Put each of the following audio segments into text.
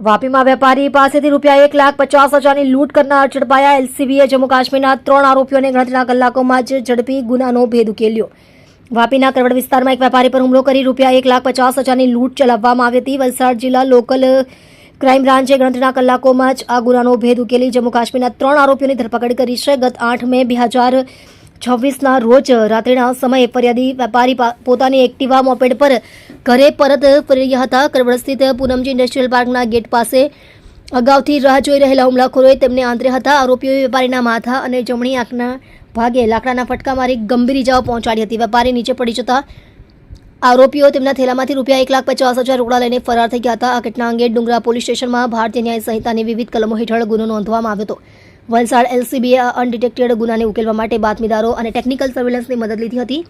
વાપીમાં વેપારી પાસેથી ₹1,50,000ની લૂંટ કરનાર ઝડપાયા. એલસીબીએ જમ્મુ કાશ્મીરના 3 આરોપીઓને ગણતરીના કલાકોમાં જ ઝડપી ગુનાનો ભેદ ઉકેલ્યો. વાપીના કરવડ વિસ્તારમાં એક વેપારી પર હુમલો કરી ₹1,50,000ની લૂંટ ચલાવવામાં આવી હતી. વલસાડ જિલ્લા લોકલ ક્રાઇમ બ્રાન્ચે ગણતરીના કલાકોમાં જ આ ગુનાનો ભેદ ઉકેલી જમ્મુ કાશ્મીરના 3 આરોપીઓની ધરપકડ કરી છે. ગત 8 મે 2026ના રોજ રાત્રિના સમયે ફરિયાદી વેપારી પોતાની એક્ટિવા મોપેડ પર ઘરે પરત ફરી રહ્યા હતા. કરવડ સ્થિત પૂનમજી ઇન્ડસ્ટ્રીયલ પાર્કના ગેટ પાસે અગાઉથી રાહ જોઈ રહેલા હુમલાખોરોએ તેમને આંતર્યા હતા. આરોપીઓએ વેપારીના માથા અને જમણી આંખના ભાગે લાકડાના ફટકા મારી ગંભીર ઇજાઓ પહોંચાડી હતી. વેપારી નીચે પડી જતા આરોપીઓ તેમના થેલામાંથી ₹1,50,000 રોકડા લઈને ફરાર થઈ ગયા હતા. આ ઘટના અંગે ડુંગરા પોલીસ સ્ટેશનમાં ભારતીય ન્યાય સંહિતાની વિવિધ કલમો હેઠળ ગુનો નોંધવામાં આવ્યો હતો. વલસાડ એલસીબીએ આ અનડિટેક્ટેડ ગુનાને ઉકેલવા માટે બાતમીદારો અને ટેકનિકલ સર્વેલન્સની મદદ લીધી હતી.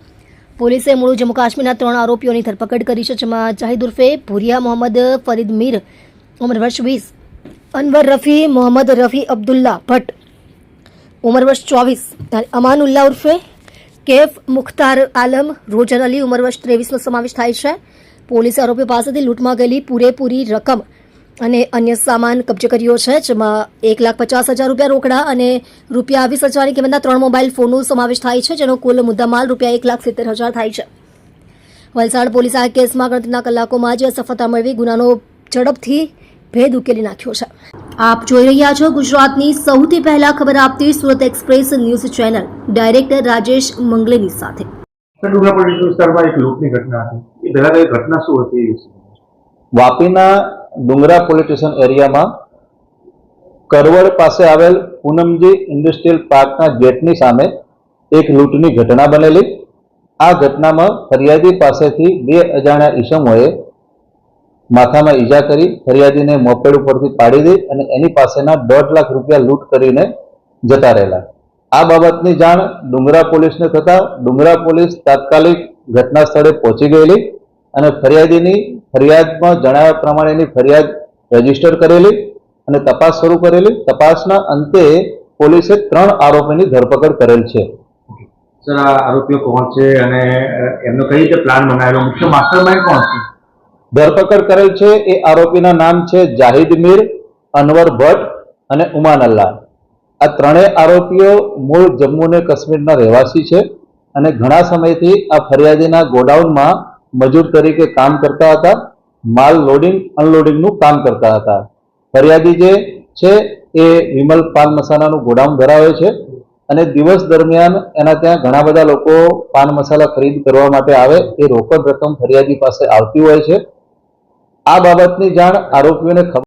પોલીસે મૂળ જમ્મુ કાશ્મીરના 3 આરોપીઓની ધરપકડ કરી છે, જેમાં જાહિદ ઉર્ફે ભુરિયા મોહમ્મદ ફરીદ મીર ઉંમર વર્ષ 20, અનવર રફી મોહમ્મદ રફી અબ્દુલ્લા ભટ્ટ ઉંમર વર્ષ 24, અમાનુલ્લા ઉર્ફે કેફ મુખ્તાર આલમ રોજર અલી ઉંમર વર્ષ 23નો સમાવેશ થાય છે. પોલીસે આરોપીઓ પાસેથી લૂંટમાં ગયેલી પૂરેપૂરી રકમ અને અન્ય સામાન કબજે કર્યો છે, જેમાં ₹1,50,000 રોકડા અને ₹20,000ની કિંમતના 3 મોબાઈલ ફોનનો સમાવેશ થાય છે, જેનો કુલ મુદ્દામાલ ₹1,70,000 થાય છે. વલસાડ પોલીસે આ કેસમાં ગણતરીના કલાકોમાં જ સફળતા મેળવી ગુનાનો ઝડપથી ભેદ ઉકેલી નાખ્યો છે. આપ જોઈ રહ્યા છો ગુજરાતની સૌથી પહેલા ખબર આપતી Surat express news channel, director Rajesh મંગલેની સાથે. ડુંગરા પોલીસ વિસ્તારમાં એક લૂંટની ઘટના હતી. એ પહેલા ઘટના શું હતી? વાપીના ડુંગરા પોલીસ સ્ટેશન એરિયામાં કરવડ પાસે આવેલ પૂનમજી ઇન્ડસ્ટ્રીયલ પાર્કના ગેટની સામે એક લૂંટની ઘટના બનેલી. આ ઘટનામાં ફરિયાદી પાસેથી 2 અજાણ્યા ઈસમોએ માથામાં ઈજા કરી ફરિયાદીને મોપેડ ઉપરથી પાડી દઈ અને એની પાસેના ₹1.5 લાખ લૂંટ કરીને જતા રહેલા. આ બાબતની જાણ ડુંગરા પોલીસને થતા ડુંગરા પોલીસ તાત્કાલિક ઘટના સ્થળે પહોંચી ગયેલી અને ફરિયાદીની ફરિયાદમાં જણાવ્યા પ્રમાણેની ફરિયાદ રજીસ્ટર કરેલી અને તપાસ શરૂ કરેલી. તપાસના અંતે પોલીસે 3 આરોપીની ધરપકડ કરેલ છે. સર, આ આરોપીઓ કોણ છે અને એમનો કઈ રીતે પ્લાન બનાવેલો? મુખ્ય માસ્ટરમાઇન્ડ કોણ છે? ધરપકડ કરેલ છે એ આરોપીના નામ છે જાહિદ મીર, અનવર ભટ્ટ અને ઉમાન અલ્લાહ. આ 3 આરોપીઓ મૂળ જમ્મુ અને કાશ્મીરના રહેવાસી છે અને ઘણા સમયથી આ ફરિયાદીના ગોડાઉનમાં મજૂર તરીકે કામ કરતા હતા. માલ લોડિંગ અનલોડિંગનું કામ કરતા હતા. ફરિયાદી જે છે એ વિમલ પાન મસાલાનું ગોડાઉન ધરાવે છે અને દિવસ દરમિયાન એના ત્યાં ઘણા બધા લોકો પાન મસાલા ખરીદ કરવા માટે આવે. એ રોકડ રકમ ફરિયાદી પાસે આવતી હોય છે. આ બાબતની જાણ આરોપીઓને ખબર